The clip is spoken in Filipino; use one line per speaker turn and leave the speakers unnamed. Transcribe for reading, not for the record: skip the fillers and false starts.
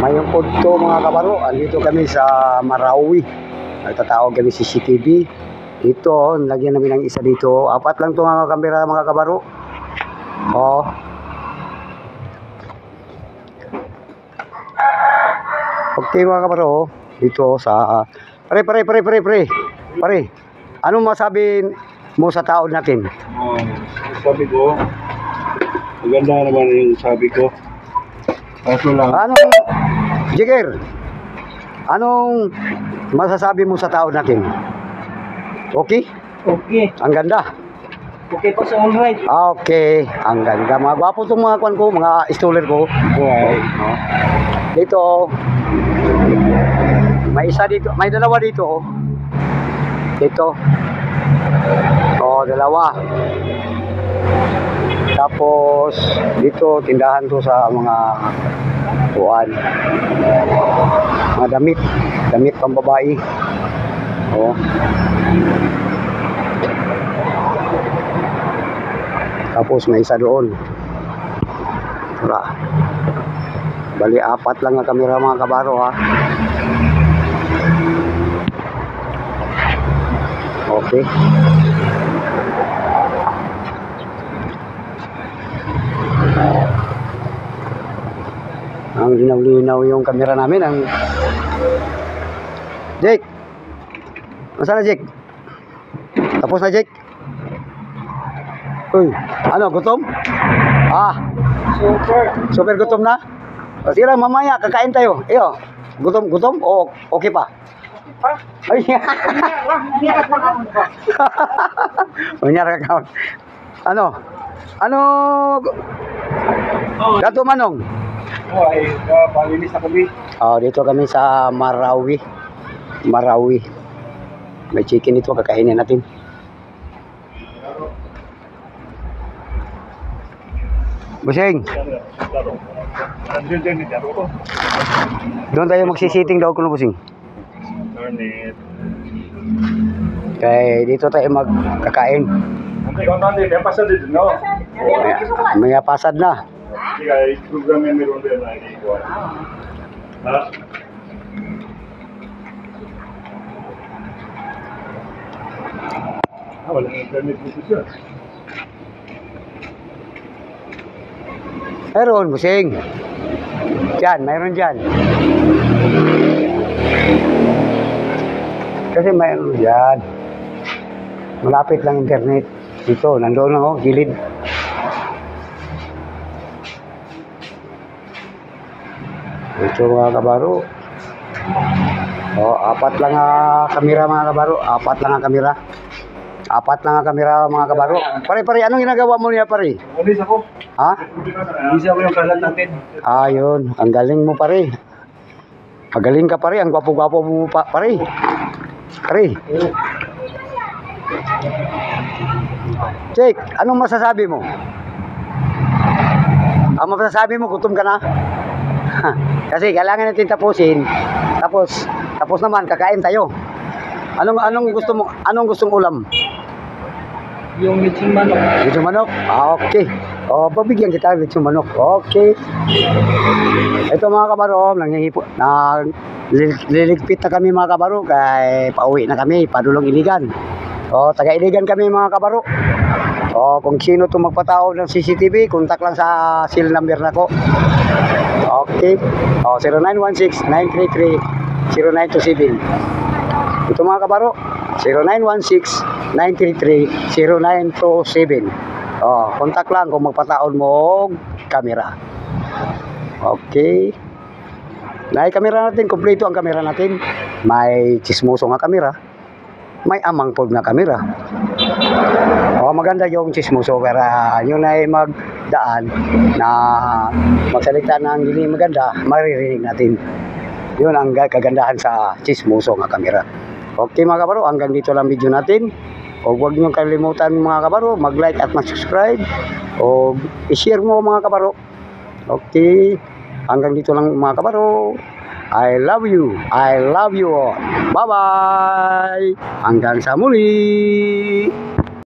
Mayong punto mga kabaro, andito kami sa Marawi. Nagtatawag kami sa CCTV. Ito, lagyan namin ng isa dito. Apat lang ito mga kamera mga kabaro. Oh. Okay mga kabaro, dito sa Pare. Anong masabi mo sa taon natin?
Sabi ko, maganda naman yung sabi ko. Kaso lang.
Jigger, anong masasabi mo sa taon natin? Okay?
Okay.
Ang ganda.
Okay po sa all right.
Okay, ang ganda. Mga gwapo itong mga kwan ko, mga stoler ko.
Wow.
Dito, may isa dito, may dalawa dito. Dito. Oh, dalawa. Tapos dito tindahan to sa mga kuan. Mga damit pambabae. Oh. Tapos may isa doon. Tara. Bali apat lang ang kamera mga kabaro ha. Okay. Ang linaw-linaw yung kamera namin. Ang Jake, masana Jake? Tapos na Jake? Uy, ano, gutom? Super gutom na? O sige, mamaya kakain tayo. Iyo, gutom? O okay pa? Ay, ka. Ano? Dato Manong?
Ay, palinis na kami.
Dito kami sa Marawi. May chicken dito, kakainin natin. Busing. Doon tayo magsisiting daw kuno busing. Okay, dito tayo magkakain. May pasad na.
Wala internet dito.
Meron, busing. Mayroon dyan. Kasi mayroon dyan. Malapit lang internet. Dito, nandoon lang ako, gilid. Ito mga kabaro. Apat lang ang kamera mga kabaro. Apat lang ang kamera mga kabaro. Pare, anong ginagawa mo niya pare?
Alis ako.
Ha?
Alis ako yung kalat natin.
Yun. Ang galing mo pare. Magaling ka pare. Ang gwapo-gwapo mo pare. Pare. Jake, anong masasabi mo? Ang masasabi mo, gutom ka na? Kasi kailangan natin tapusin. Tapos naman, kakain tayo. Anong gusto mo? Anong gustong ulam?
Yung lechon manok.
Lechon manok? Okay. Pabigyan kita ng lechon manok. Okay. Ito mga kabaro, liligpit na kami mga kabaro, kaya pauwi na kami, padulong Iligan. Taga Iligan kami mga kabaro. Kung sino itong magpatao ng CCTV, kontak lang sa seal number na ko. Okay. 0916-933-0927. Ito mga kabaro, 0916-933-0927. Kontak lang kung magpataon mo camera. Okay. Kamera natin, kompleto ang kamera natin. May chismoso nga kamera. May amangpod na kamera. Maganda yung chismoso, pero yun ay magdaan na magsalita ng hindi maganda, maririnig natin. Yun ang kagandahan sa chismoso nga kamera. Okay mga kabaro, hanggang dito lang video natin. Huwag niyong kalimutan mga kabaro, mag-like at mag-subscribe. I-share mo mga kabaro. Okay, hanggang dito lang mga kabaro. I love you all. Bye-bye. Hanggang sa muli.